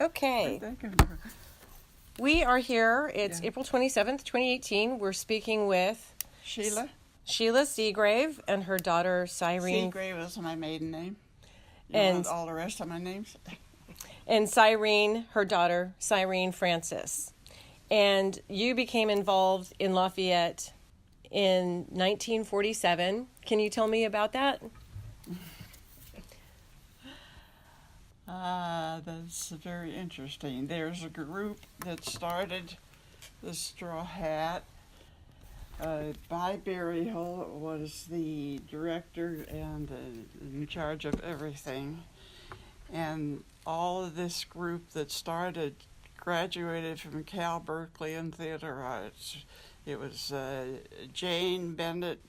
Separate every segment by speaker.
Speaker 1: Okay. We are here. It's April 27th, 2018. We're speaking with
Speaker 2: Sheila.
Speaker 1: Sheila Seagrave and her daughter, Cyrene.
Speaker 2: Seagrave is my maiden name.
Speaker 1: And
Speaker 2: want all the rest of my names?
Speaker 1: And Cyrene, her daughter, Cyrene Francis. And you became involved in Lafayette in 1947. Can you tell me about that?
Speaker 2: That's very interesting. There's a group that started the Straw Hat. Barry Hill was the director and in charge of everything. And all of this group that started graduated from Cal Berkeley in theater arts. It was Jane Bennett,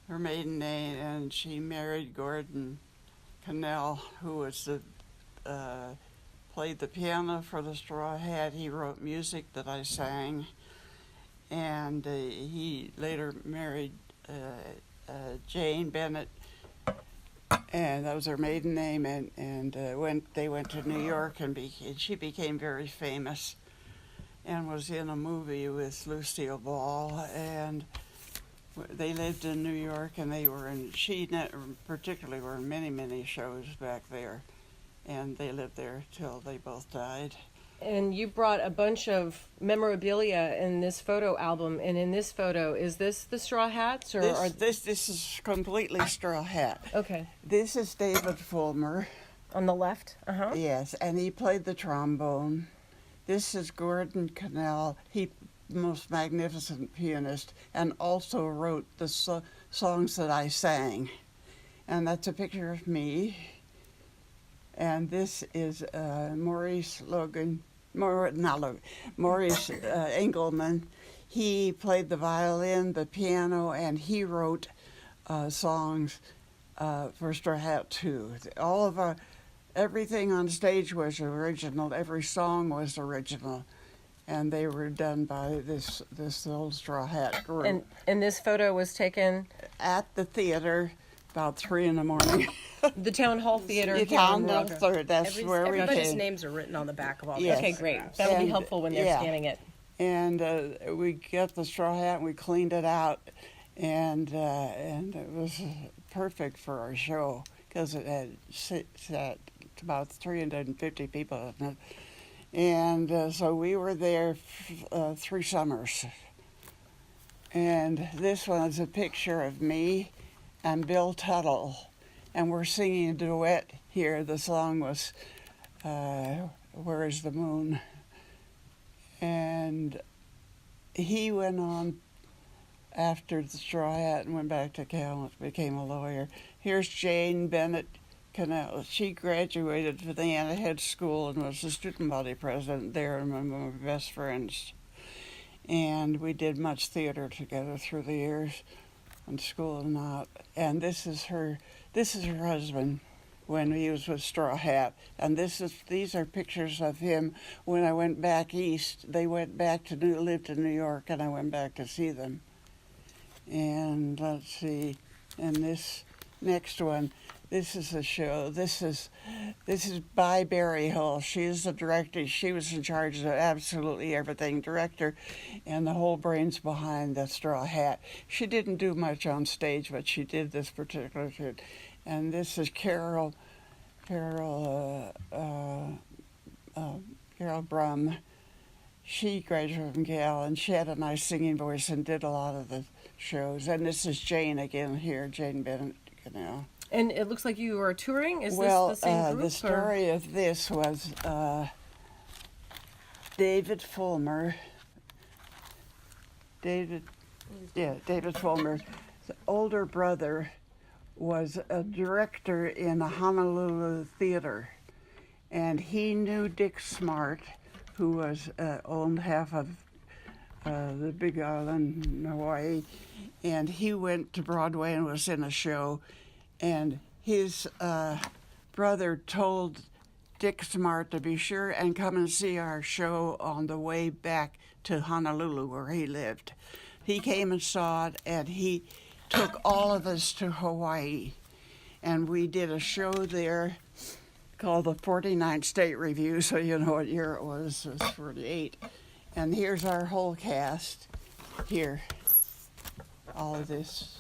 Speaker 2: her maiden name, and she married Gordon Cannell, who was played the piano for the Straw Hat. He wrote music that I sang, and he later married Jane Bennett, and that was her maiden name. And they went to New York, and she became very famous, and was in a movie with Lucille Ball, and they lived in New York, and she particularly were in many shows back there, and they lived there till they both died.
Speaker 1: And you brought a bunch of memorabilia in this photo album, and in this photo, is this the Straw Hats? Or
Speaker 2: this is completely Straw Hat.
Speaker 1: Okay.
Speaker 2: This is David Fulmer.
Speaker 1: On the left? Uh-huh.
Speaker 2: Yes, and he played the trombone. This is Gordon Cannell. Most magnificent pianist, and also wrote the songs that I sang. And that's a picture of me. And this is Maurice Engelman. He played the violin, the piano, and he wrote songs for Straw Hat too. Everything on stage was original. Every song was original. And they were done by this little Straw Hat group.
Speaker 1: And this photo was taken?
Speaker 2: At the theater, about 3 a.m.
Speaker 1: The Town Hall Theater.
Speaker 2: The Town Hall Theater, that's where we came.
Speaker 3: Everybody's names are written on the back of all
Speaker 2: Yes.
Speaker 1: Okay, great. That'll be helpful when they're scanning it.
Speaker 2: And we got the Straw Hat, and we cleaned it out, and it was perfect for our show, because it had sat about 350 people in it. And so we were there 3 summers. And this one is a picture of me and Bill Tuttle. And we're singing a duet here. The song was Where is the Moon? And he went on after the Straw Hat and went back to Cal and became a lawyer. Here's Jane Bennett Cannell. She graduated from the Anna Head School and was the student body president there, and one of my best friends. And we did much theater together through the years, in school and not. And this is her husband when he was with Straw Hat. And these are pictures of him when I went back east. They went back to lived in New York, and I went back to see them. And let's see, and this next one. This is a show. This is by Barry Hill. She is the director. She was in charge of absolutely everything, director, and the whole brains behind the Straw Hat. She didn't do much on stage, but she did this particular shoot. And this is Carol Brum. She graduated from Cal, and she had a nice singing voice and did a lot of the shows. And this is Jane again here, Jane Bennett Cannell.
Speaker 1: And it looks like you are touring? Is this the same group?
Speaker 2: The story of this was David Fulmer. David Fulmer's older brother was a director in the Honolulu theater. And he knew Dick Smart, who was owned half of the Big Island in Hawaii. And he went to Broadway and was in a show. And his brother told Dick Smart to be sure and come and see our show on the way back to Honolulu, where he lived. He came and saw it, and he took all of us to Hawaii. And we did a show there called the 49th State Review, so you know what year it was. It was 48. And here's our whole cast here. All of this,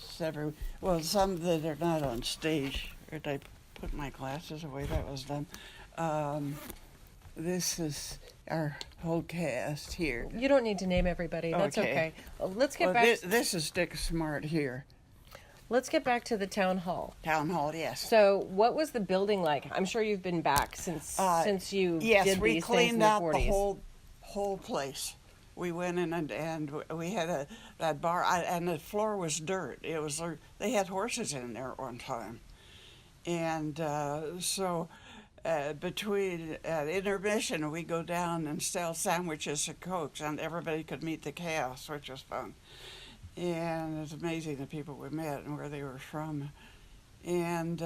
Speaker 2: well, some that are not on stage. Or I put my glasses away, that was done. This is our whole cast here.
Speaker 1: You don't need to name everybody. That's okay. Let's get
Speaker 2: Well,
Speaker 1: back.
Speaker 2: this is Dick Smart here.
Speaker 1: Let's get back to the town hall.
Speaker 2: Town Hall, yes.
Speaker 1: So, what was the building like? I'm sure you've been back since you
Speaker 2: yes,
Speaker 1: did
Speaker 2: we
Speaker 1: these things in
Speaker 2: cleaned
Speaker 1: the
Speaker 2: out
Speaker 1: 40s.
Speaker 2: the whole place. We went in and we had that bar, and the floor was dirt. It was they had horses in there at one time, and so between intermission we go down and sell sandwiches and cokes, and everybody could meet the cast, which was fun. And it's amazing the people we met and where they were from. And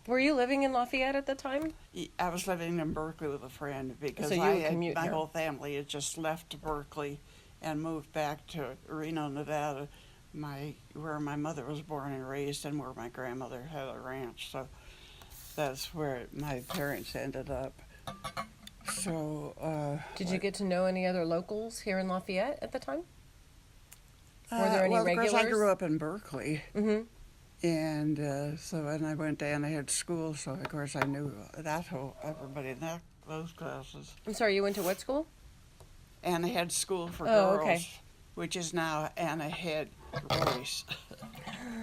Speaker 1: Were you living in Lafayette at the time?
Speaker 2: I was living in Berkeley with a friend because
Speaker 1: So you would commute
Speaker 2: my
Speaker 1: here.
Speaker 2: whole family had just left Berkeley and moved back to Reno, Nevada, where my mother was born and raised, and where my grandmother had a ranch. So that's where my parents ended up. So
Speaker 1: Did you get to know any other locals here in Lafayette at the time? Were there any
Speaker 2: well,
Speaker 1: regulars?
Speaker 2: Of course, I grew up in Berkeley.
Speaker 1: Mm-hmm.
Speaker 2: And so when I went down, I had school, so of course I knew everybody in those classes.
Speaker 1: I'm sorry, you went to what school?
Speaker 2: And I had school for
Speaker 1: Oh,
Speaker 2: girls,
Speaker 1: okay.
Speaker 2: which is now Anna Head Boys.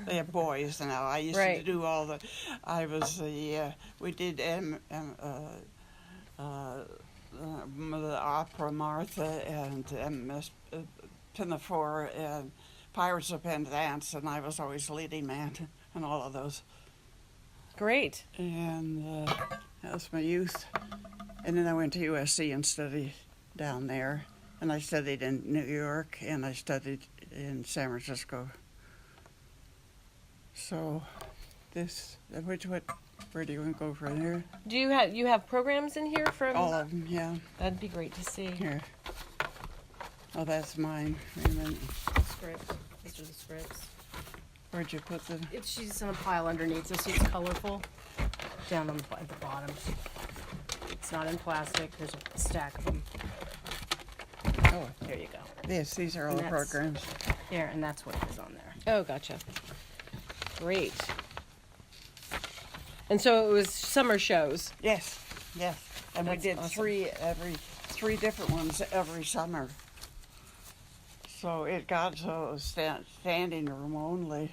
Speaker 2: They have boys now. I used
Speaker 1: Right.
Speaker 2: to do all the. I was the. We did the opera Martha and Miss Pinafore and Pirates of Penzance, and I was always leading man in all of those.
Speaker 1: Great.
Speaker 2: And that was my youth. And then I went to USC and studied down there. And I studied in New York, and I studied in San Francisco. So, where do you want to go from here?
Speaker 1: Do you have programs in here from?
Speaker 2: All of them, yeah.
Speaker 1: That'd be great to see.
Speaker 2: Here. Oh, that's mine. Wait a minute.
Speaker 3: Scripts. These are the scripts.
Speaker 2: Where'd you put the?
Speaker 3: She's on a pile underneath, so see it's colorful. Down on at the bottom. It's not in plastic. There's a stack of them.
Speaker 2: Oh,
Speaker 3: There you go.
Speaker 2: these are all
Speaker 3: And
Speaker 2: the
Speaker 3: that's-
Speaker 2: programs.
Speaker 3: There, and that's what is on there.
Speaker 1: Oh, gotcha. Great. And so it was summer shows.
Speaker 2: Yes, yes. And
Speaker 1: That's
Speaker 2: we did
Speaker 1: awesome.
Speaker 2: three different ones every summer. So it got so standing room only.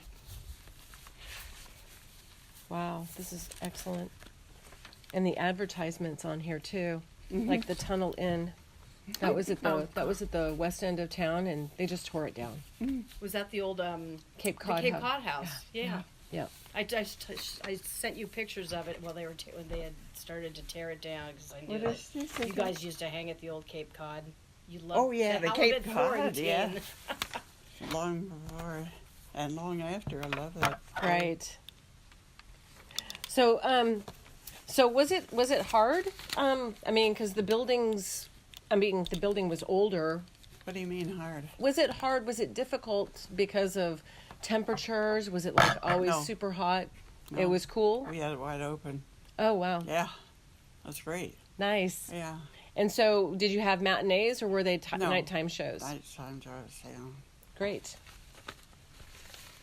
Speaker 1: Wow, this is excellent. And the advertisements on here too,
Speaker 2: Mhm.
Speaker 1: like the Tunnel Inn. That was at the west end of town, and they just tore it down.
Speaker 3: Was that the old
Speaker 1: Cape
Speaker 3: the
Speaker 1: Cod.
Speaker 3: Cape Cod house? Yeah.
Speaker 1: Yeah.
Speaker 3: I sent you pictures of it while when they had started to tear it down because I knew
Speaker 2: What is this
Speaker 3: you
Speaker 2: again?
Speaker 3: guys used to hang at the old Cape Cod. You loved
Speaker 2: Oh, yeah, the Cape
Speaker 3: Halibut
Speaker 2: Cod,
Speaker 3: Florentine.
Speaker 2: yeah. Long before and long after. I love that.
Speaker 1: Right. So, so was it hard? I mean, because the building was older.
Speaker 2: What do you mean hard?
Speaker 1: Was it hard? Was it difficult because of temperatures? Was it like always
Speaker 2: No.
Speaker 1: super hot?
Speaker 2: No.
Speaker 1: It was cool.
Speaker 2: We had it wide open.
Speaker 1: Oh wow,
Speaker 2: Yeah, that's great.
Speaker 1: nice.
Speaker 2: Yeah,
Speaker 1: And so, did you have matinees or were they
Speaker 2: No.
Speaker 1: nighttime shows?
Speaker 2: nighttime shows. Yeah,
Speaker 1: Great.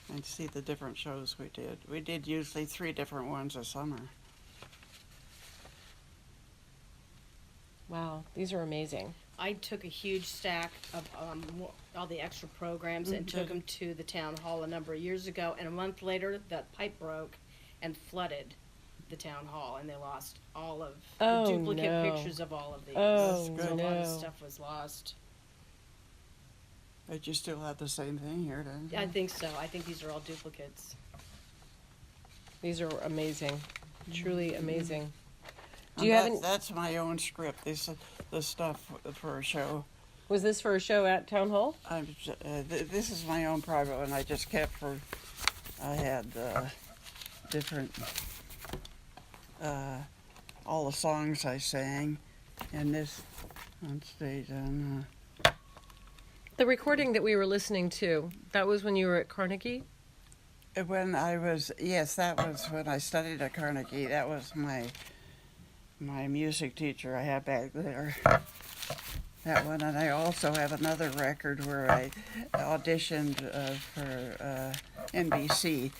Speaker 2: and see the different shows we did. We did usually 3 different ones a summer.
Speaker 1: Wow, these are amazing.
Speaker 3: I took a huge stack of all the extra programs and took them to the town hall a number of years ago. And a month later, that pipe broke and flooded the town hall, and they lost all of
Speaker 1: Oh,
Speaker 3: the duplicate
Speaker 1: no.
Speaker 3: pictures of all of these.
Speaker 1: Oh,
Speaker 2: That's
Speaker 3: So
Speaker 2: good.
Speaker 3: a lot of
Speaker 1: no.
Speaker 3: stuff was lost.
Speaker 2: But you still have the same thing here, don't you?
Speaker 3: I think so. I think these are all duplicates.
Speaker 1: These are amazing. Truly amazing. Do
Speaker 2: And
Speaker 1: you have any,
Speaker 2: that's my own script. This is the stuff for a show.
Speaker 1: was this for a show at Town Hall?
Speaker 2: This is my own private one. I just kept for. I had different. All the songs I sang, and this on stage.
Speaker 1: The recording that we were listening to, that was when you were at Carnegie?
Speaker 2: When I was, yes, that was when I studied at Carnegie. That was my my music teacher I have back there. That one, and I also have another record where I auditioned for NBC.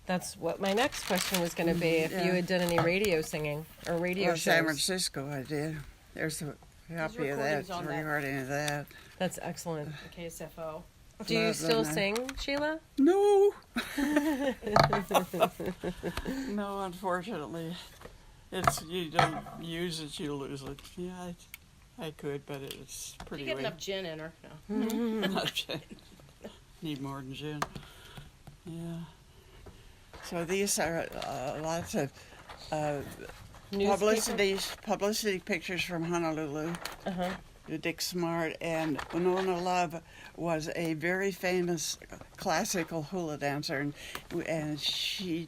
Speaker 1: That's what my next question was going to be, if
Speaker 2: Yeah.
Speaker 1: you had done any radio singing or radio
Speaker 2: Well, San
Speaker 1: shows.
Speaker 2: Francisco I did. There's a copy of
Speaker 3: recordings
Speaker 2: that,
Speaker 3: on that.
Speaker 2: recording of that.
Speaker 1: That's excellent.
Speaker 3: The KSFO.
Speaker 1: Do you
Speaker 2: Love
Speaker 1: still
Speaker 2: them.
Speaker 1: sing, Sheila?
Speaker 2: No. No, unfortunately. It's, you don't use it, you lose it. Yeah, I could, but it's
Speaker 3: Did
Speaker 2: pretty
Speaker 3: you get
Speaker 2: weak.
Speaker 3: enough gin in her? No.
Speaker 2: Not gin. Need more than gin. Yeah. So these are lots of
Speaker 1: Newspaper?
Speaker 2: publicity pictures from Honolulu.
Speaker 1: Uh-huh.
Speaker 2: Dick Smart and Winona Love was a very famous classical hula dancer, and she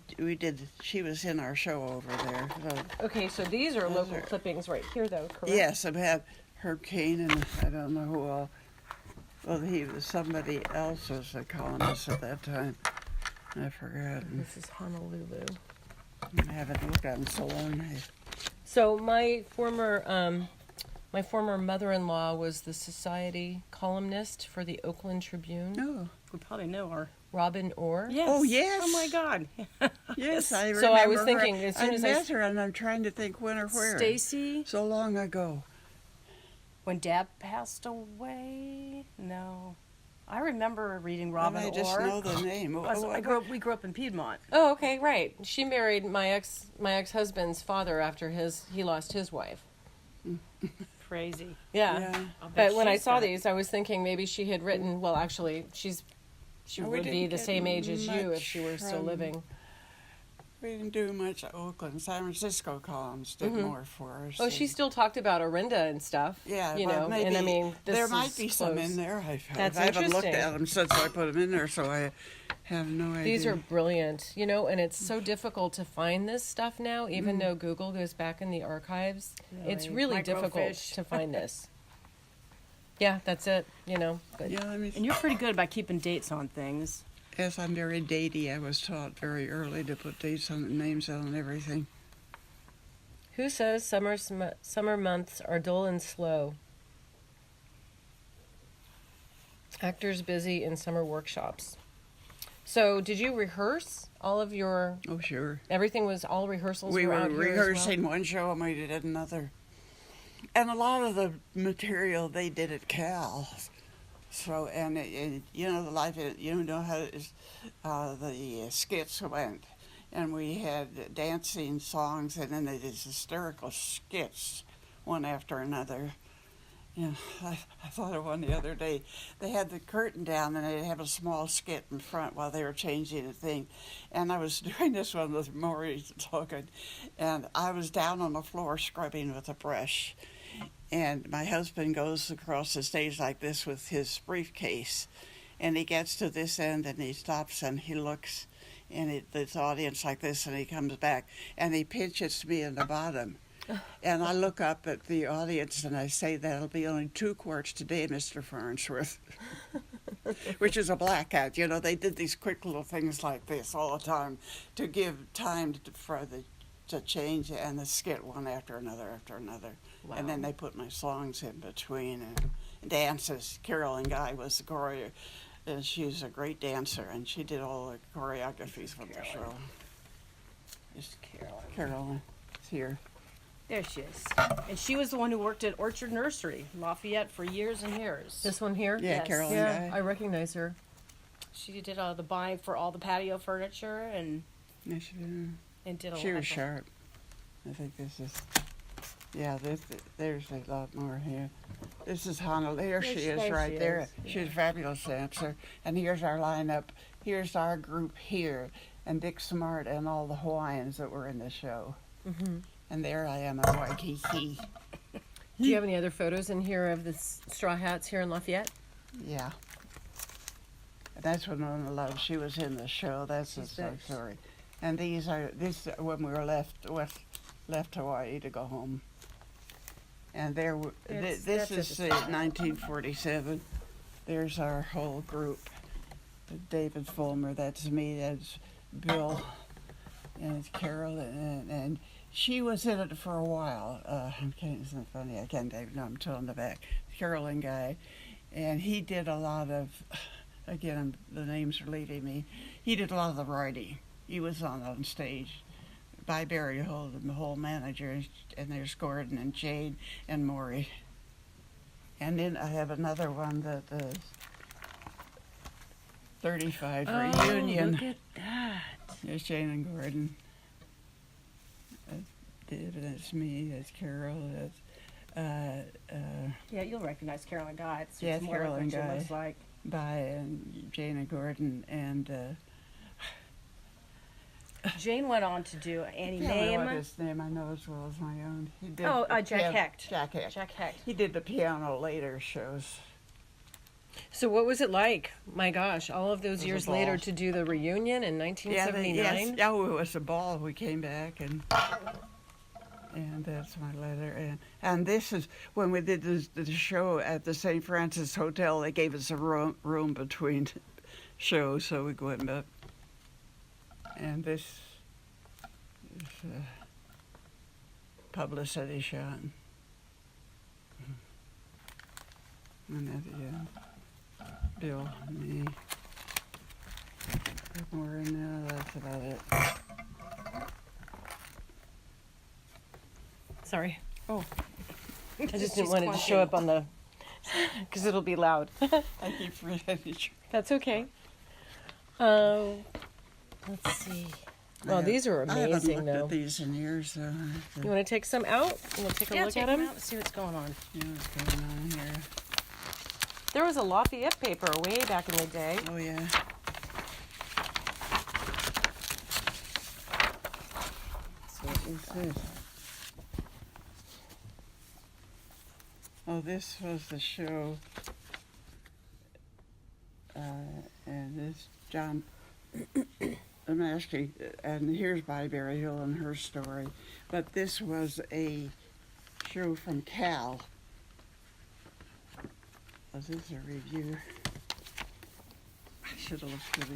Speaker 2: was in our show over there. So,
Speaker 1: Okay, so these are
Speaker 2: Those
Speaker 1: local
Speaker 2: are-
Speaker 1: clippings right here, though, correct?
Speaker 2: yes, I have Herb Kane and I don't know who all. Well, he was somebody else was a columnist at that time. I forgot.
Speaker 1: This is Honolulu.
Speaker 2: I haven't looked at him so long.
Speaker 1: So my former mother-in-law was the society columnist for the Oakland Tribune,
Speaker 2: No.
Speaker 3: We probably know her.
Speaker 1: Robin Orr.
Speaker 3: Yes.
Speaker 2: Oh, yes.
Speaker 3: Oh my God.
Speaker 2: Yes, I remember.
Speaker 1: So I was
Speaker 2: her.
Speaker 1: thinking, as soon
Speaker 2: I
Speaker 1: as
Speaker 2: met her, and I'm trying to think when or where.
Speaker 3: Stacy.
Speaker 2: So long ago.
Speaker 3: When Dad passed away. No. I remember reading Robin
Speaker 2: I just
Speaker 3: Orr.
Speaker 2: know the name.
Speaker 3: We grew up in Piedmont.
Speaker 1: Oh, okay, right. She married my ex-husband's father after he lost his wife.
Speaker 3: Crazy.
Speaker 1: Yeah.
Speaker 2: Yeah.
Speaker 3: I'll bet
Speaker 1: But when I
Speaker 3: she's
Speaker 1: saw
Speaker 3: got-
Speaker 1: these, I was thinking maybe she had written. Well, actually, she
Speaker 2: We
Speaker 1: would be
Speaker 2: didn't
Speaker 1: the
Speaker 2: get
Speaker 1: same age as you if
Speaker 2: much
Speaker 1: she were still
Speaker 2: from-
Speaker 1: living.
Speaker 2: We didn't do much Oakland. San Francisco columns did more for us.
Speaker 1: Oh, she still talked about Orinda and stuff.
Speaker 2: Yeah,
Speaker 1: you
Speaker 2: well,
Speaker 1: know,
Speaker 2: maybe
Speaker 1: and I mean, this
Speaker 2: there might
Speaker 1: is
Speaker 2: be some
Speaker 1: close.
Speaker 2: in there.
Speaker 1: That's
Speaker 2: I haven't looked
Speaker 1: interesting.
Speaker 2: at them since I put them in there, so I have no idea.
Speaker 1: These are brilliant, you know, and it's so difficult to find this stuff now, even though Google goes back in the archives. It's
Speaker 3: Really?
Speaker 1: really difficult
Speaker 3: Microfiche.
Speaker 1: to find this. Yeah, that's it, you know. But
Speaker 2: Yeah, I mean,
Speaker 3: And you're pretty good about keeping dates on things.
Speaker 2: yes, I'm very datey. I was taught very early to put dates on names on everything.
Speaker 1: who says summer months are dull and slow? Actors busy in summer workshops. So, did you rehearse all of your?
Speaker 2: Oh, sure.
Speaker 1: Everything was all rehearsals.
Speaker 2: We were
Speaker 1: out here as well?
Speaker 2: rehearsing one show and we did another. And a lot of the material they did at Cal. So, and you know, the life, you know how the skits went. And we had dancing songs and then they did hysterical skits, one after another. Yeah, I thought of one the other day. They had the curtain down and they'd have a small skit in front while they were changing the thing. And I was doing this one with Maury talking, and I was down on the floor scrubbing with a brush. And my husband goes across the stage like this with his briefcase. And he gets to this end and he stops and he looks in this audience like this and he comes back and he pinches me in the bottom. And I look up at the audience and I say, that'll be only 2 quarts today, Mr. Farnsworth. Which is a blackout. You know, they did these quick little things like this all the time to give time to change and the skit one after another.
Speaker 3: Wow.
Speaker 2: And then they put my songs in between and dances. Carolyn Guy was the choreographer. And she's a great dancer, and she did all the choreographies for the show. Just Carolyn is here.
Speaker 3: There she is. And she was the one who worked at Orchard Nursery, Lafayette, for years and years.
Speaker 1: This one here.
Speaker 2: Yeah,
Speaker 3: Yes.
Speaker 2: Carolyn
Speaker 1: Yeah,
Speaker 2: Guy.
Speaker 1: I recognize her.
Speaker 3: She did all the buying for all the patio furniture and
Speaker 2: Yeah,
Speaker 3: did a
Speaker 2: she
Speaker 3: lot
Speaker 2: was
Speaker 3: of
Speaker 2: sharp. I think this is. Yeah, there's a lot more here. This is Honolulu. Here she is
Speaker 3: there
Speaker 2: right
Speaker 3: she
Speaker 2: there.
Speaker 3: is,
Speaker 2: She's a fabulous dancer. And here's our lineup. Here's our group here. And Dick Smart and all the Hawaiians that were in the show.
Speaker 1: Mm-hmm.
Speaker 2: And there I am in Waikiki.
Speaker 1: Do you have any other photos in here of the straw hats here in Lafayette?
Speaker 2: Yeah. And that's when Winona Love, she was in the show. That's the
Speaker 1: She's there.
Speaker 2: story. And this when we were left Hawaii to go home. And this
Speaker 1: That's
Speaker 2: is
Speaker 1: at the
Speaker 2: 1947. There's our whole group. David Fulmer, that's me, that's Bill, and it's Carol, and she was in it for a while. Isn't it funny? I can't even know. I'm telling the back. Carolyn guy, and he did a lot of. Again, the names are leaving me. He did a lot of the writing. He was on stage. By Barry Hill, the whole manager, and there's Gordon and Jane and Maury. And then I have another one that is 35 reunion.
Speaker 1: Look at that.
Speaker 2: There's Jane and Gordon. That's David, that's me, that's Carol, that's
Speaker 3: Yeah, you'll recognize Carolyn Guy. It's
Speaker 2: Yeah,
Speaker 3: more
Speaker 2: Carolyn
Speaker 3: like what she
Speaker 2: Guy.
Speaker 3: looks like.
Speaker 2: By and Jane and Gordon and
Speaker 3: Jane went on to do any
Speaker 2: I don't know what
Speaker 3: name.
Speaker 2: his name I know as well as my own. He did
Speaker 3: Oh,
Speaker 2: the
Speaker 3: Jack Hecht.
Speaker 2: Jack Hecht.
Speaker 3: Jack Hecht.
Speaker 2: He did the piano later shows.
Speaker 1: So what was it like? My gosh, all of those
Speaker 2: was a
Speaker 1: years
Speaker 2: ball.
Speaker 1: later to do the reunion in 1979?
Speaker 2: Oh, it was a ball. We came back and that's my letter. And this is when we did the show at the St. Francis Hotel. They gave us a room between shows, so we went up. And this is a publicity shot. And at the end, Bill, me. More in there, that's about it.
Speaker 1: Sorry.
Speaker 2: Oh,
Speaker 1: I just
Speaker 3: She's
Speaker 1: didn't want it to show up on the, because it'll be loud.
Speaker 2: I keep forgetting.
Speaker 1: That's okay. Let's see. Oh, these are
Speaker 2: I haven't
Speaker 1: amazing,
Speaker 2: looked
Speaker 1: though.
Speaker 2: at these in years, so I have to
Speaker 1: You want to take some out? You want to take a
Speaker 3: Yeah,
Speaker 1: look
Speaker 3: take
Speaker 1: at
Speaker 3: them
Speaker 1: them?
Speaker 3: out and see what's going on.
Speaker 2: see what's going on here.
Speaker 1: There was a Lafayette paper way back in the day.
Speaker 2: Oh, yeah. So what's this? Oh, this was the show, and this John Amaski, and here's by Barry Hill and her story, but this was a show from Cal. Was this a review? I should have looked for the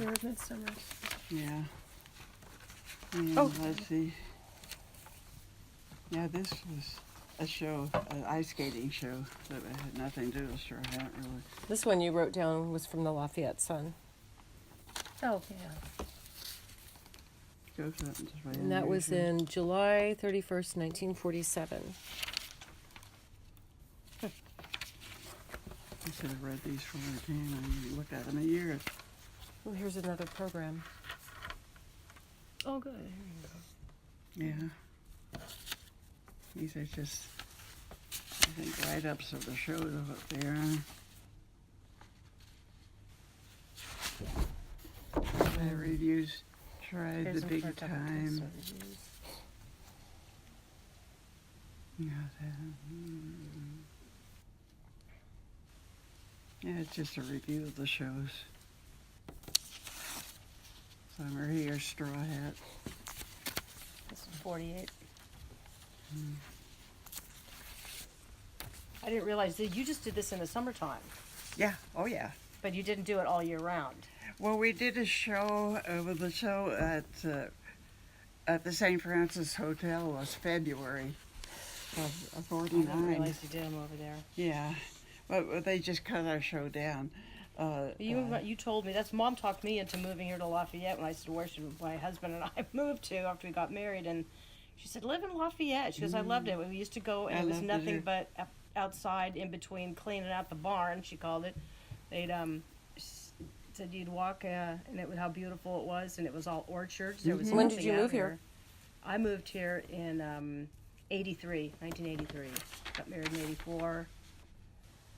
Speaker 1: Here, Midsummer.
Speaker 2: yeah. And
Speaker 1: Oh.
Speaker 2: let's see. Yeah, this was a show, an ice skating show that had nothing to do with Straw Hat, really.
Speaker 1: This one you wrote down was from the Lafayette Sun.
Speaker 3: Oh, yeah.
Speaker 2: Goes up this way
Speaker 1: And that was
Speaker 2: unusual.
Speaker 1: in July 31st, 1947.
Speaker 2: I should have read these before I came. I didn't look at them in years.
Speaker 1: Oh, here's another program.
Speaker 3: Oh, good.
Speaker 2: Yeah. These are just, I think, write-ups of the shows of what they are. The reviews tried
Speaker 3: Here's
Speaker 2: the
Speaker 3: some
Speaker 2: big
Speaker 3: for a couple
Speaker 2: time.
Speaker 3: case reviews.
Speaker 2: Yeah, yeah, it's just a review of the shows. Summer here, Straw Hat.
Speaker 3: This is 48. I didn't realize that you just did this in the summertime,
Speaker 2: Yeah, oh yeah.
Speaker 3: but you didn't do it all year round.
Speaker 2: Well, we did a show, with the show at the St. Francis Hotel was February of
Speaker 3: I didn't
Speaker 2: 49.
Speaker 3: realize you did them over there.
Speaker 2: Yeah, but they just cut our show down.
Speaker 3: You told me, that's Mom talked me into moving here to Lafayette when I said where should my husband and I moved to after we got married, and she said live in Lafayette. She goes, I loved it. We used to go and
Speaker 2: I
Speaker 3: it was
Speaker 2: loved it
Speaker 3: nothing
Speaker 2: here.
Speaker 3: but outside in between cleaning out the barn, she called it. They'd said you'd walk and it was how beautiful it was, and it was all orchards. There was
Speaker 1: When did
Speaker 3: nothing
Speaker 1: you
Speaker 3: out
Speaker 1: move here?
Speaker 3: I moved here in 1983. Got married in 84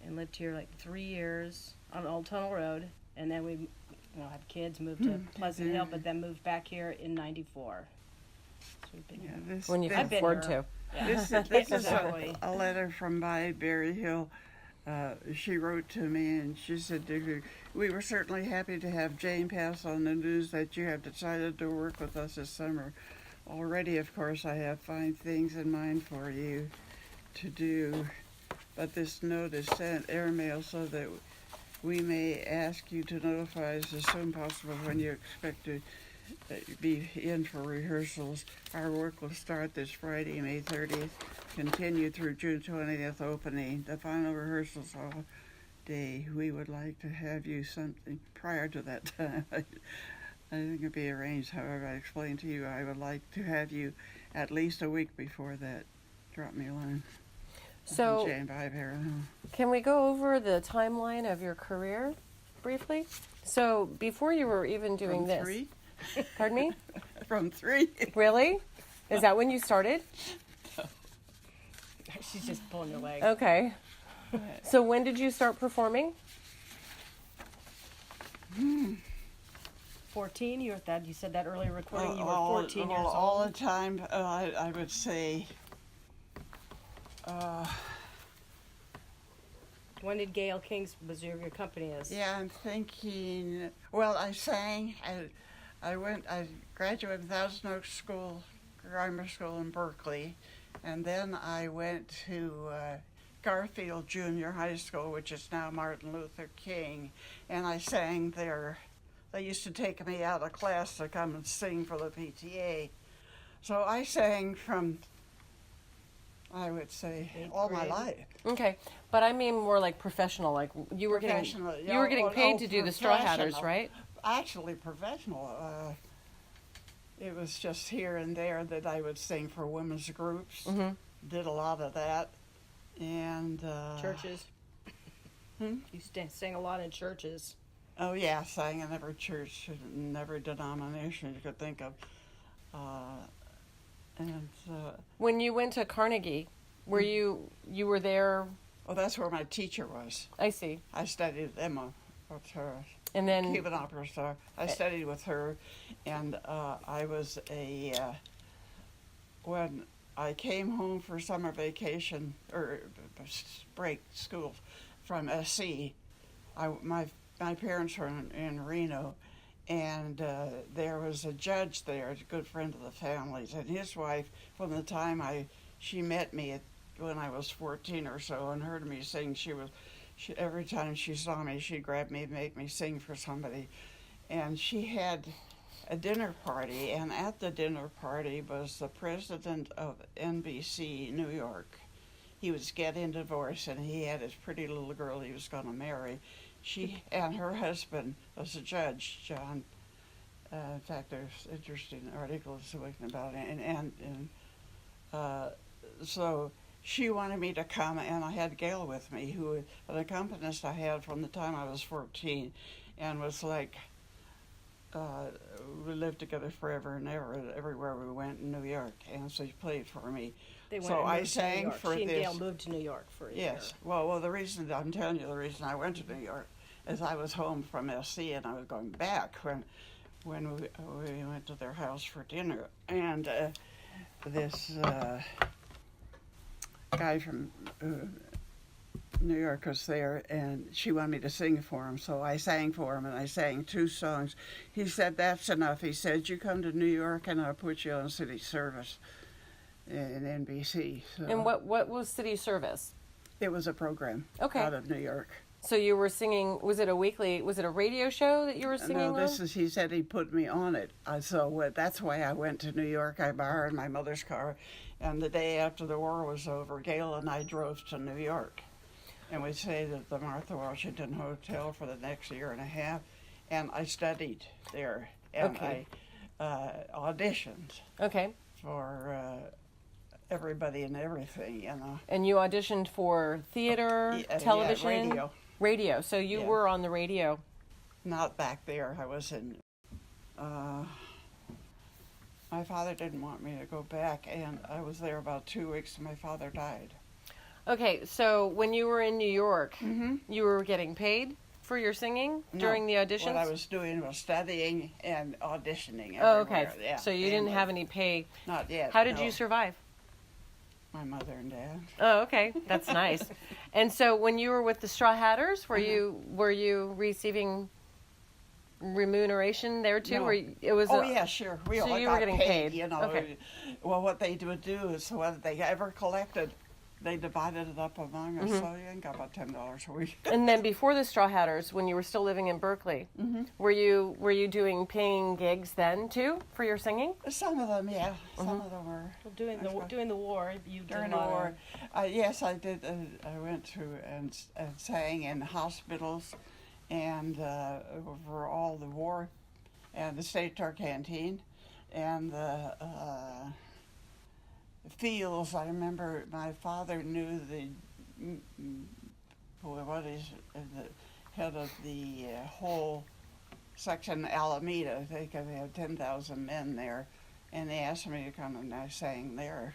Speaker 3: and lived here like 3 years on Old Tunnel Road, and then we had kids, moved to Pleasant Hill, but then moved back here in 94. So we've been
Speaker 2: Yeah,
Speaker 3: here.
Speaker 2: this,
Speaker 1: When you
Speaker 2: this,
Speaker 1: can
Speaker 3: I've been
Speaker 1: afford
Speaker 3: here.
Speaker 1: to.
Speaker 3: Yeah.
Speaker 2: this is
Speaker 3: Exactly.
Speaker 2: a letter from by Barry Hill. She wrote to me and she said, we were certainly happy to have Jane pass on the news that you have decided to work with us this summer. Already, of course, I have fine things in mind for you to do, but this note is sent airmail so that we may ask you to notify us as soon as possible when you expect to be in for rehearsals. Our work will start this Friday, May 30th, continue through June 20th opening. The final rehearsals all day. We would like to have you something prior to that time. I think it'd be arranged. However, I explained to you I would like to have you at least a week before that. Drop me a line.
Speaker 1: So,
Speaker 2: Jane by Parallel.
Speaker 1: can we go over the timeline of your career briefly? So, before you were even doing
Speaker 2: From
Speaker 1: this.
Speaker 2: 3?
Speaker 1: Pardon me?
Speaker 2: From 3.
Speaker 1: Really? Is that when you started?
Speaker 3: She's just pulling your leg.
Speaker 1: Okay. So, when did you start performing?
Speaker 3: 14. You said that earlier recording. You were
Speaker 2: all,
Speaker 3: 14 years
Speaker 2: all
Speaker 3: old.
Speaker 2: the time. I would say.
Speaker 3: When did Gail King's was your company is?
Speaker 2: Yeah, I'm thinking. Well, I sang. I graduated from Thousand Oaks School, Grammar School in Berkeley, and then I went to Garfield Junior High School, which is now Martin Luther King, and I sang there. They used to take me out of class to come and sing for the PTA. So I sang from, I would say, all my life.
Speaker 1: Okay, but I mean more like professional. Like you were getting paid to do the Straw Hatters,
Speaker 2: professional.
Speaker 1: right?
Speaker 2: Actually, professional. It was just here and there that I would sing for women's groups.
Speaker 1: Mm-hmm.
Speaker 2: Did a lot of that, and
Speaker 3: Churches. You sang a lot in churches.
Speaker 2: Oh yeah, sang in every church, in every denomination you could think of, and.
Speaker 1: When you went to Carnegie, were you were there?
Speaker 2: Well, that's where my teacher was.
Speaker 1: I see.
Speaker 2: I studied with Emma, with her,
Speaker 1: And then
Speaker 2: Cuban opera star. I studied with her, and I was when I came home for summer vacation or break school from SC. My parents were in Reno, and there was a judge there, a good friend of the family's, and his wife. From the time she met me when I was 14 or so, and heard me sing, every time she saw me, she'd grab me and make me sing for somebody. And she had a dinner party, and at the dinner party was the president of NBC New York. He was getting divorced, and he had his pretty little girl he was going to marry. She and her husband was a judge, John. In fact, there's interesting articles about it, and so she wanted me to come, and I had Gail with me, who an accompanist I had from the time I was 14, and was like, we lived together forever and ever, everywhere we went in New York, and so he played for me. So I sang for
Speaker 3: she
Speaker 2: this.
Speaker 3: and Gail moved to New York for a year.
Speaker 2: Yes. Well, the reason I'm telling you, the reason I went to New York is I was home from SC, and I was going back when we went to their house for dinner, and this guy from New York was there, and she wanted me to sing for him, so I sang for him, and I sang 2 songs. He said, "That's enough." He said, "You come to New York, and I'll put you on city service in NBC." So
Speaker 1: and what was city service?
Speaker 2: it was a program
Speaker 1: Okay.
Speaker 2: out of New York.
Speaker 1: So you were singing. Was it a radio show that you were singing
Speaker 2: No, he said he put me on it. That's why I went to New York. I borrowed my mother's car, and the day after the war was over, Gail and I drove to New York. And we stayed at the Martha Washington Hotel for the next year and a half, and I studied there, and
Speaker 1: Okay.
Speaker 2: I auditioned
Speaker 1: Okay.
Speaker 2: for everybody and everything, you know.
Speaker 1: And you auditioned for theater, television,
Speaker 2: Yeah, radio.
Speaker 1: Radio. So you
Speaker 2: Yeah.
Speaker 1: were on the radio.
Speaker 2: Not back there. I was in. My father didn't want me to go back, and I was there about 2 weeks, and my father died.
Speaker 1: Okay. So when you were in New York, you were getting paid for your singing during the auditions?
Speaker 2: What I was doing was studying and auditioning
Speaker 1: Oh,
Speaker 2: everywhere.
Speaker 1: okay.
Speaker 2: Yeah,
Speaker 1: So you didn't have any pay.
Speaker 2: Not yet.
Speaker 1: How did
Speaker 2: no.
Speaker 1: you survive?
Speaker 2: My mother and dad.
Speaker 1: Oh, okay. That's nice. And so when you were with the Straw Hatters, were you receiving remuneration there too?
Speaker 2: No.
Speaker 1: It was
Speaker 2: Yeah, sure.
Speaker 1: So
Speaker 2: all
Speaker 1: you were
Speaker 2: got
Speaker 1: getting paid.
Speaker 2: You know.
Speaker 1: Okay.
Speaker 2: Well, what they would do is whether they ever collected they divided it up among us, so you ain't got about $10 a week.
Speaker 1: And then before the Straw Hatters, when you were still living in Berkeley, were you doing paying gigs then too for your singing?
Speaker 2: Some of them, yeah. Some of them were.
Speaker 3: Well, during the war, you did
Speaker 2: During
Speaker 3: a
Speaker 2: the
Speaker 3: lot
Speaker 2: war, yes, I did. I went to and sang in hospitals, and for all the war, and the State Tar Canteen, and the fields. I remember my father knew the head of the whole section, Alameda. They could have 10,000 men there, and they asked me to come, and I sang there.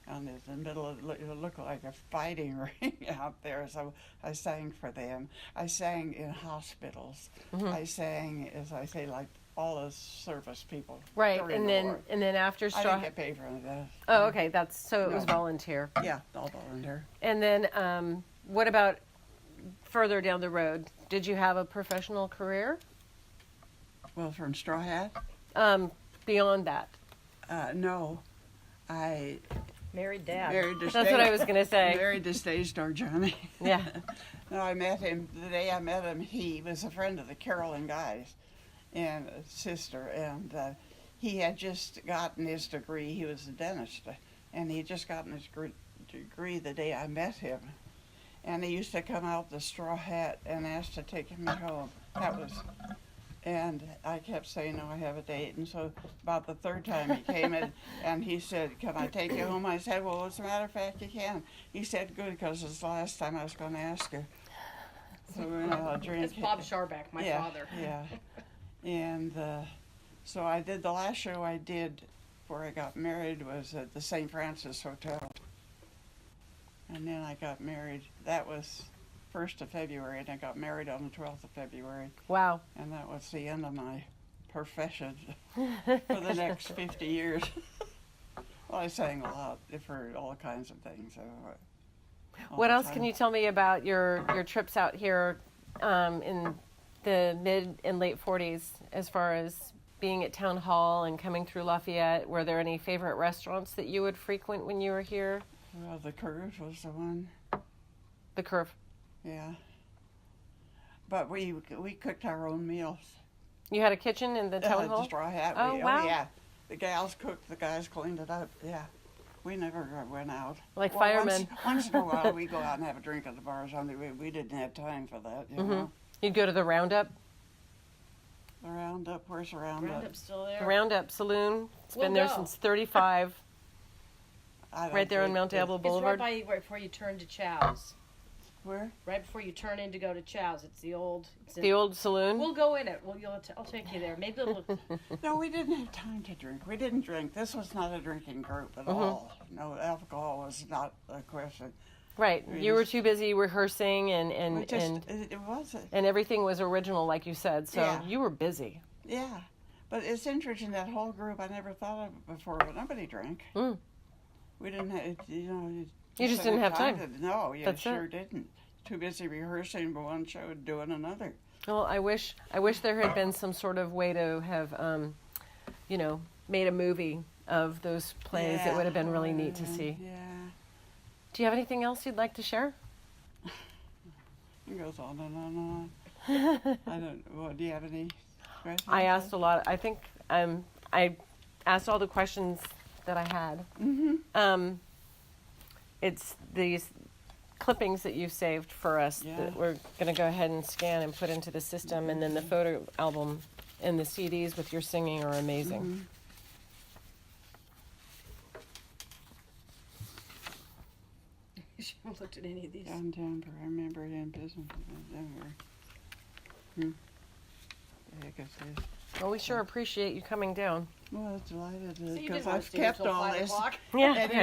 Speaker 2: And in the middle of it looked like a fighting ring out there, so I sang for them. I sang in hospitals. I sang, as I say, like all the service people.
Speaker 1: Right,
Speaker 2: during
Speaker 1: and
Speaker 2: the
Speaker 1: then
Speaker 2: war.
Speaker 1: after
Speaker 2: I
Speaker 1: Straw.
Speaker 2: didn't get paid for any of that.
Speaker 1: Oh, okay. That's so it was
Speaker 2: No.
Speaker 1: volunteer.
Speaker 2: Yeah, all volunteer.
Speaker 1: And then what about further down the road? Did you have a professional career?
Speaker 2: Well, from Straw Hat?
Speaker 1: Beyond that?
Speaker 2: No. I
Speaker 3: married dad.
Speaker 2: married the
Speaker 1: That's what I was going to say.
Speaker 2: married the stage star Johnny.
Speaker 1: Yeah.
Speaker 2: No, I met him, the day I met him, he was a friend of the Carolyn guys and a sister, and he had just gotten his degree. He was a dentist, and he had just gotten his degree the day I met him. And he used to come out the Straw Hat and ask to take me home. And I kept saying, no, I have a date. And so about the third time he came in, and he said, can I take you home? I said, well, as a matter of fact, you can. He said, good, because it's the last time I was going to ask you. So we went out to drink.
Speaker 3: It's Bob Sharback, my father.
Speaker 2: Yeah. And so I did, the last show I did before I got married was at the St. Francis Hotel. And then I got married. That was 1st of February, and I got married on the 12th of February.
Speaker 1: Wow.
Speaker 2: And that was the end of my profession for the next 50 years. Well, I sang a lot for all kinds of things.
Speaker 1: What else can you tell me about your trips out here in the mid and late 40s as far as being at Town Hall and coming through Lafayette? Were there any favorite restaurants that you would frequent when you were here?
Speaker 2: Well, the Curve was the one.
Speaker 1: The Curve.
Speaker 2: Yeah. But we cooked our own meals.
Speaker 1: You had a kitchen in the Town Hall?
Speaker 2: The Straw Hat.
Speaker 1: Oh, wow.
Speaker 2: Oh, yeah. The gals cooked, the guys cleaned it up. Yeah. We never went out.
Speaker 1: Like firemen.
Speaker 2: Once in a while, we go out and have a drink at the bar or something. We didn't have time for that, you know.
Speaker 1: You'd go to the Roundup?
Speaker 2: The Roundup, where's the Roundup?
Speaker 3: Roundup's still there.
Speaker 1: The Roundup Saloon. It's been
Speaker 3: We'll
Speaker 1: there
Speaker 3: go.
Speaker 1: since 35.
Speaker 2: I don't
Speaker 1: Right there on
Speaker 2: think
Speaker 1: Mount
Speaker 2: that-
Speaker 1: Diablo
Speaker 3: It's
Speaker 1: Boulevard.
Speaker 3: right before you turn to Chow's.
Speaker 2: Where?
Speaker 3: Right before you turn in to go to Chow's. It's the old.
Speaker 1: The old saloon?
Speaker 3: We'll go in it. I'll take you there. Maybe it'll.
Speaker 2: No, we didn't have time to drink. We didn't drink. This was not a drinking group at all. No, alcohol was not a question.
Speaker 1: Right.
Speaker 2: We
Speaker 1: You were
Speaker 2: just-
Speaker 1: too busy rehearsing and
Speaker 2: It wasn't.
Speaker 1: and everything was original, like you said. So
Speaker 2: Yeah.
Speaker 1: you were busy.
Speaker 2: Yeah. But it's interesting, that whole group, I never thought of it before, but nobody drank.
Speaker 1: Mm.
Speaker 2: We didn't have,
Speaker 1: You just didn't have time.
Speaker 2: No, you
Speaker 1: That's
Speaker 2: sure
Speaker 1: it.
Speaker 2: didn't. Too busy rehearsing for one show and doing another.
Speaker 1: Well, I wish there had been some sort of way to have, made a movie of those plays. It would have been really neat to see.
Speaker 2: Yeah.
Speaker 1: Do you have anything else you'd like to share?
Speaker 2: It goes on and on and on. I don't, well, do you have any questions?
Speaker 1: I asked a lot. I think I asked all the questions that I had. It's these clippings that you've saved for us
Speaker 2: Yeah.
Speaker 1: that we're going to go ahead and scan and put into the system, and then the photo album and the CDs with your singing are amazing.
Speaker 3: You haven't looked at any of these.
Speaker 2: Down Denver, I remember it in business in Denver. The heck is this?
Speaker 1: Well, we sure appreciate you coming down.
Speaker 2: Well, delighted
Speaker 3: So you
Speaker 2: because
Speaker 3: didn't want
Speaker 2: I've
Speaker 3: to stay
Speaker 2: kept
Speaker 3: until
Speaker 2: all
Speaker 3: 5
Speaker 2: this.
Speaker 3: o'clock?
Speaker 1: Yeah,
Speaker 2: And,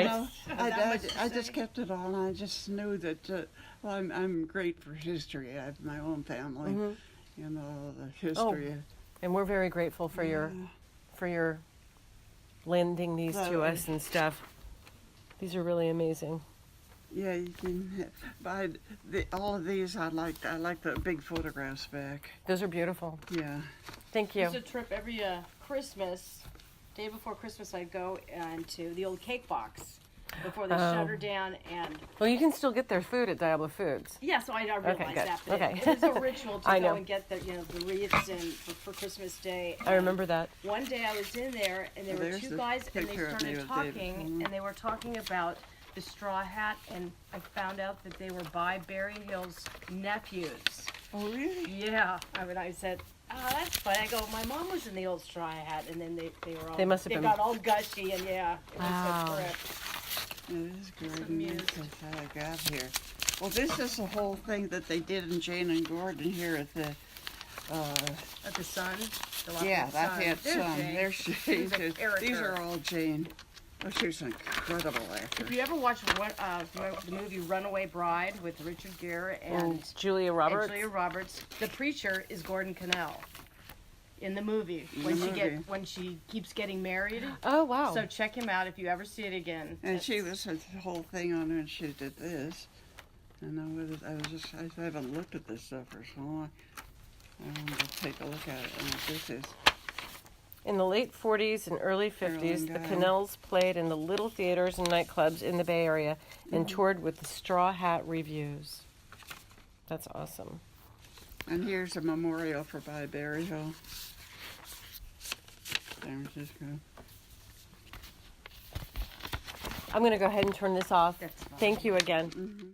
Speaker 1: right.
Speaker 2: I just kept it all, and I just knew that. Well, I'm great for history. I have my own family, the history.
Speaker 1: And we're very grateful for your lending these to
Speaker 2: So-
Speaker 1: us and stuff. These are really amazing.
Speaker 2: Yeah, you can buy all of these. I like the big photographs back.
Speaker 1: Those are beautiful.
Speaker 2: Yeah.
Speaker 1: Thank you.
Speaker 3: It's a trip every Christmas. Day before Christmas, I'd go into the old cake box. before they shut her down. And
Speaker 1: Well, you can still get their food at Diablo Foods.
Speaker 3: yeah, so I realized
Speaker 1: good.
Speaker 3: that. But
Speaker 1: Okay.
Speaker 3: it was a ritual to
Speaker 1: I
Speaker 3: go
Speaker 1: know.
Speaker 3: and get the the wreaths and for Christmas Day.
Speaker 1: I remember that.
Speaker 3: One day I was in there, and there were
Speaker 2: There's
Speaker 3: two
Speaker 2: the
Speaker 3: guys, and they
Speaker 2: picture of me
Speaker 3: started
Speaker 2: with
Speaker 3: talking,
Speaker 2: David.
Speaker 3: and they were talking about the straw hat, and I found out that they were by Barry Hill's nephews.
Speaker 2: Oh, really?
Speaker 3: Yeah, I said, oh, that's funny. I go, my mom was in the old straw hat, and then they were all,
Speaker 1: They must have been-
Speaker 3: got all gushy, and yeah, it
Speaker 1: Wow.
Speaker 3: was a trip.
Speaker 2: It is great.
Speaker 3: amused.
Speaker 2: That's how I got here. Well, this is the whole thing that they did in Jane and Gordon here at the,
Speaker 3: At the Sun, the
Speaker 2: yeah,
Speaker 3: Lafayette
Speaker 2: Lafayette Sun.
Speaker 3: Jane.
Speaker 2: There's Jane.
Speaker 3: She's a
Speaker 2: too.
Speaker 3: character.
Speaker 2: These are all Jane. Oh, she's an incredible actor.
Speaker 3: If you ever watched the movie Runaway Bride with Richard Gere and
Speaker 1: And Julia Roberts.
Speaker 3: Julia Roberts, the preacher is Gordon Connell in the movie
Speaker 2: In
Speaker 3: when
Speaker 2: the
Speaker 3: she
Speaker 2: movie.
Speaker 3: when she keeps getting married.
Speaker 1: Oh, wow.
Speaker 3: So check him out if you ever see it again.
Speaker 2: And she was the whole thing on her, and she did this. And I haven't looked at this stuff for so long. I wanted to take a look at it, and what this is.
Speaker 1: In the late 40s and early 50s, the
Speaker 2: Caroline
Speaker 1: Cannells played in the little theaters and nightclubs in the Bay Area and toured with the Straw Hat Revues. That's awesome.
Speaker 2: And here's a memorial for By Berry Hill, San Francisco.
Speaker 1: I'm going to go ahead and turn this off.
Speaker 3: That's fine.
Speaker 1: Thank you again.